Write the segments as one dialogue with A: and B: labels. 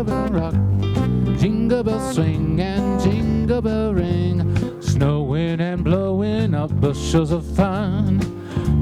A: jingle bell rock, jingle bell swing and jingle bell ring, snowing and blowing up bushels of fun.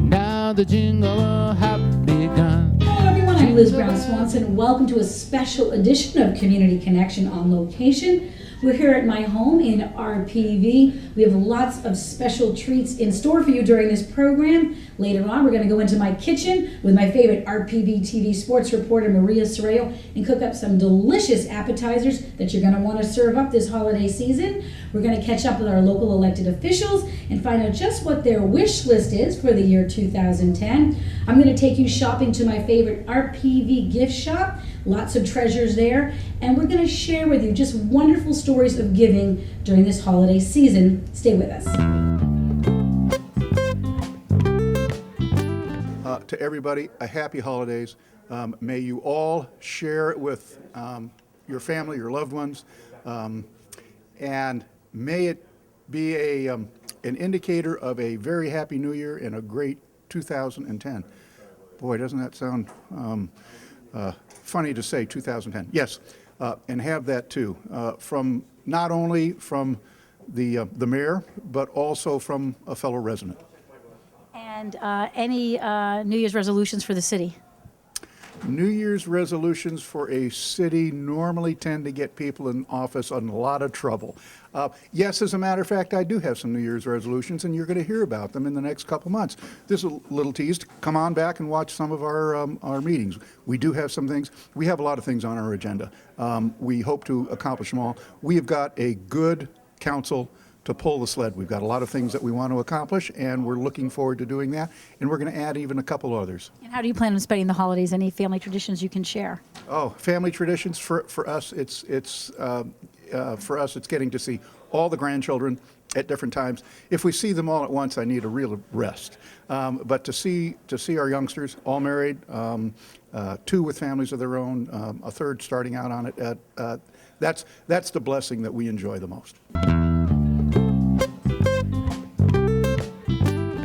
A: Now the jingle bell have begun.
B: Hello everyone, I'm Liz Brown Swanson. Welcome to a special edition of Community Connection on Location. We're here at my home in RPV. We have lots of special treats in store for you during this program. Later on, we're going to go into my kitchen with my favorite RPV TV sports reporter, Maria Serrao, and cook up some delicious appetizers that you're going to want to serve up this holiday season. We're going to catch up with our local elected officials and find out just what their wish list is for the year 2010. I'm going to take you shopping to my favorite RPV gift shop. Lots of treasures there. And we're going to share with you just wonderful stories of giving during this holiday season. Stay with us.
C: To everybody, a happy holidays. May you all share it with your family, your loved ones, and may it be an indicator of a very happy new year and a great 2010. Boy, doesn't that sound funny to say, 2010. Yes, and have that too, from not only from the mayor, but also from a fellow resident.
D: And any New Year's resolutions for the city?
C: New Year's resolutions for a city normally tend to get people in office in a lot of trouble. Yes, as a matter of fact, I do have some New Year's resolutions, and you're going to hear about them in the next couple months. This is a little teased. Come on back and watch some of our meetings. We do have some things. We have a lot of things on our agenda. We hope to accomplish them all. We have got a good council to pull the sled. We've got a lot of things that we want to accomplish, and we're looking forward to doing that, and we're going to add even a couple others.
D: And how do you plan on spending the holidays? Any family traditions you can share?
C: Oh, family traditions for us, it's getting to see all the grandchildren at different times. If we see them all at once, I need a real rest. But to see our youngsters all married, two with families of their own, a third starting out on it, that's the blessing that we enjoy the most.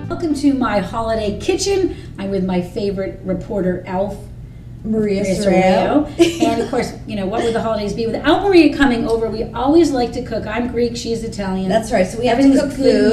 B: Welcome to my holiday kitchen. I'm with my favorite reporter, Elf, Maria Serrao. And of course, what would the holidays be without Maria coming over? We always like to cook. I'm Greek, she's Italian.
E: That's right, so we have to cook food.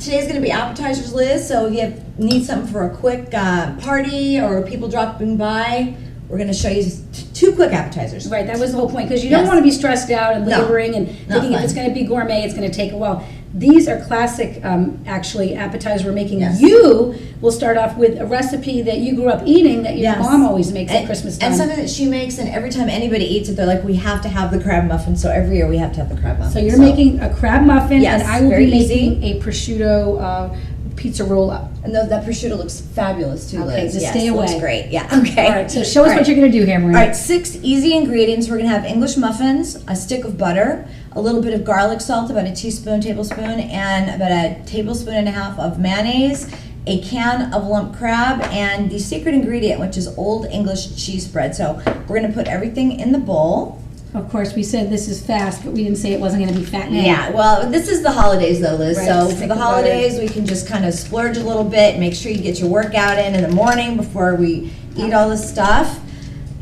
E: Today's going to be appetizers, Liz, so if you need something for a quick party or people dropping by, we're going to show you two quick appetizers.
B: Right, that was the whole point, because you don't want to be stressed out and laboring and thinking if it's going to be gourmet, it's going to take a while. These are classic, actually, appetizers we're making. Yes. You will start off with a recipe that you grew up eating that your mom always makes at Christmas time.
E: And something that she makes, and every time anybody eats it, they're like, we have to have the crab muffin. So every year we have to have the crab muffin.
B: So you're making a crab muffin, and I will be making
E: easy.
B: A prosciutto pizza roll-up.
E: And that prosciutto looks fabulous too,
B: okay,
E: Liz.
B: Just stay away.
E: Looks great, yeah. Okay.
B: All right, so show us what you're going to do here, Maria.
E: All right, 6 easy ingredients. We're going to have English muffins, a stick of butter, a little bit of garlic salt, about a tablespoon, and about a tablespoon and a half of mayonnaise, a can of lump crab, and the secret ingredient, which is Old English cheese spread. So we're going to put everything in the bowl.
B: Of course, we said this is fast, but we didn't say it wasn't going to be fattening.
E: Yeah, well, this is the holidays though, Liz.
B: Right,
E: so for the holidays, we can just kind of splurge a little bit, make sure you get your workout in the morning before we eat all this stuff.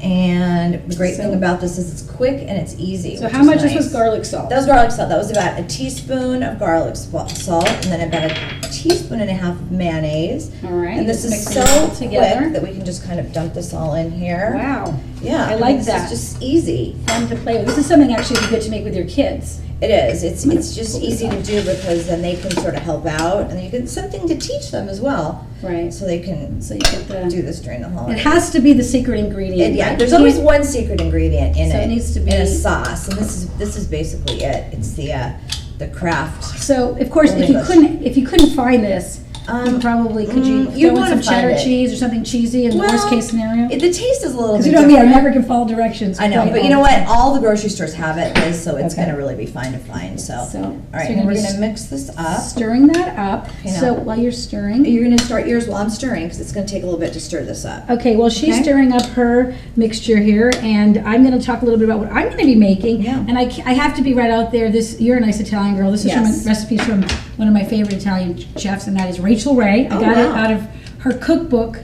E: And the great thing about this is it's quick and it's easy.
B: So how much this was garlic salt?
E: That was garlic salt. That was about a teaspoon of garlic salt, and then about a teaspoon and a half of mayonnaise.
B: All right.
E: And this is so quick that we can just kind of dump this all in here.
B: Wow.
E: Yeah.
B: I like that.
E: It's just easy.
B: Fun to play with. This is something actually you get to make with your kids.
E: It is. It's just easy to do because then they can sort of help out, and you get something to teach them as well.
B: Right.
E: So they can. So you get to do this during the holidays.
B: It has to be the secret ingredient.
E: Yeah. There's always one secret ingredient in it.
B: So it needs to be
E: in a sauce, and this is basically it. It's the craft.
B: So of course, if you couldn't find this, you probably could throw in some cheddar cheese or something cheesy in the worst case scenario?
E: The taste is a little bit
B: different. Because I never can follow directions.
E: I know, but you know what? All the grocery stores have it, Liz, so it's going to really be fine to find. So all right, and we're going to mix this up.
B: Stirring that up. So while you're stirring.
E: You're going to start yours while I'm stirring because it's going to take a little bit to stir this up.
B: Okay, well she's stirring up her mixture here, and I'm going to talk a little bit about what I'm going to be making.
E: Yeah.
B: And I have to be right out there. You're a nice Italian girl. This is from recipes from one of my favorite Italian chefs, and that is Rachel Ray. I got it out of her cookbook,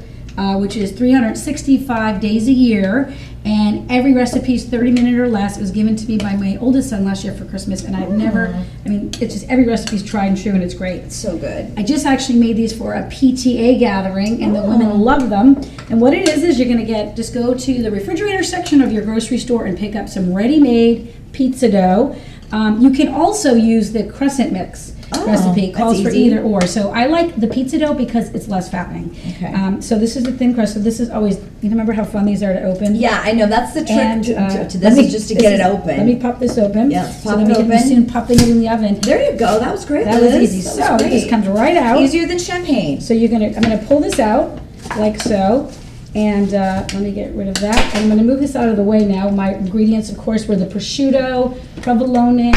B: which is 365 days a year, and every recipe is 30-minute or less. It was given to me by my oldest son last year for Christmas, and I've never, I mean, it's just every recipe's tried and true, and it's great.
E: It's so good.
B: I just actually made these for a PTA gathering, and the women love them. And what it is you're gonna just go to the refrigerator section of your grocery store and pick up some ready-made pizza dough. You can also use the crescent mix recipe. It calls for either or. So I like the pizza dough because it's less fattening.
E: Okay.
B: So this is the thin crust. So this is always, you remember how fun these are to open?
E: Yeah, I know. That's the trick
B: And,
E: to this is just to get it open.
B: Let me pop this open.
E: Yeah,
B: so
E: pop
B: then
E: it
B: we can be
E: open.
B: soon popping it in the oven.
E: There you go. That was great.
B: That was
E: Liz.
B: easy.
E: That
B: So
E: was
B: it just
E: great.
B: comes right out.
E: Easier than champagne.
B: So I'm gonna pull this out like so, and let me get rid of that. And I'm gonna move this out of the way now. My ingredients, of course, were the prosciutto, provolone,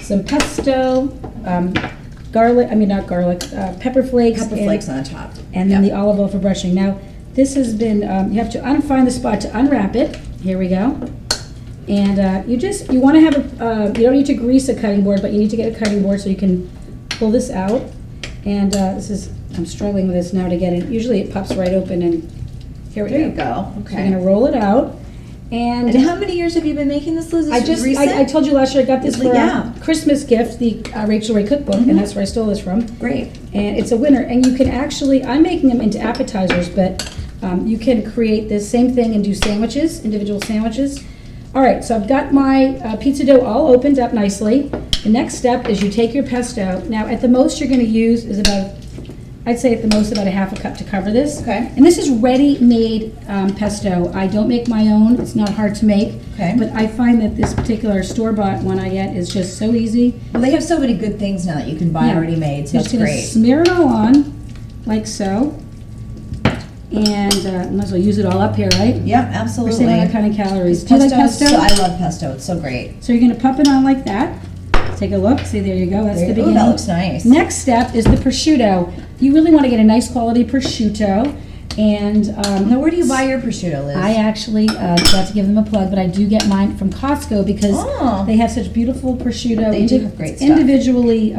B: some pesto, garlic. I mean not garlic, pepper flakes.
E: Pepper flakes on the top.
B: And then
E: Yep.
B: the olive oil for brushing. Now this has been. You have to find the spot to unwrap it. Here we go. And you want to have you don't need to grease a cutting board, but you need to get a cutting board so you can pull this out. And I'm struggling with this now to get it. Usually it pops right open, and here we go.
E: There you go.
B: So
E: Okay.
B: I'm gonna roll it out. And
E: And how many years have you been making this, Liz?
B: I told you last year I got this for
E: Yeah.
B: a Christmas gift, the Rachel Ray cookbook, and that's where I stole this from.
E: Great.
B: And it's a winner. And you can actually, I'm making them into appetizers, but you can create this same thing and do sandwiches, individual sandwiches. All right, so I've got my pizza dough all opened up nicely. The next step is you take your pesto. Now, at the most you're going to use is I'd say at the most about a half a cup to cover this.
E: Okay.
B: And this is ready-made pesto. I don't make my own. It's not hard to make.
E: Okay.
B: But I find that this particular store-bought one I get is just so easy.
E: Well, they have so many good things now that you can buy
B: Yeah.
E: already made, so
B: You're
E: that's
B: just gonna
E: great.
B: smear it all on, like so. And might as well use it all up here, right?
E: Yep,
B: We're
E: absolutely.
B: saving a kind of calories. Do you like pesto?
E: I love pesto. It's so great.
B: So you're gonna pump it on like that. Take a look. See, there you go. That's the
E: Ooh,
B: beginning.
E: that looks nice.
B: Next step is the prosciutto. You really want to get a nice quality prosciutto. And
E: Now, where do you buy your prosciutto, Liz?
B: I actually got to give them a plug, but I do get mine from Costco because
E: Oh.
B: they have such beautiful prosciutto.
E: They do have great stuff.
B: Individually,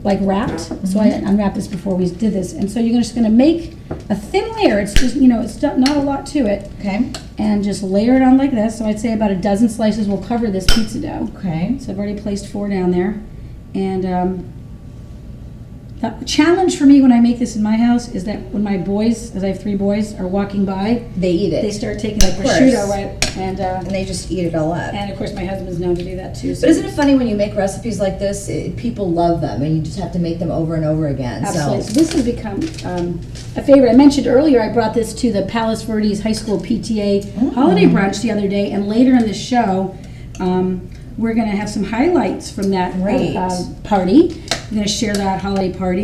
B: like wrapped. So I unwrapped this before we did this. And so you're just going to make a thin layer. It's just, it's not a lot to it.
E: Okay.
B: And just layer it on like this. So I'd say about a dozen slices will cover this pizza dough.
E: Okay.
B: So I've already placed 4 down there. And the challenge for me when I make this in my house is that when my boys, as I have 3 boys, are walking by,
E: They eat it.
B: they start taking like
E: Of course.
B: prosciutto, right? And
E: they just eat it all up.
B: of course my husband's known to do that too. So
E: But isn't it funny when you make recipes like this, people love them, and you just have to make them over and over again.
B: absolutely.
E: So
B: So this has become a favorite. I mentioned earlier I brought this to the Palos Verdes High School PTA holiday brunch the other day, and later in the show, we're going to have some highlights from that
E: Great.
B: party. I'm going to share that holiday party.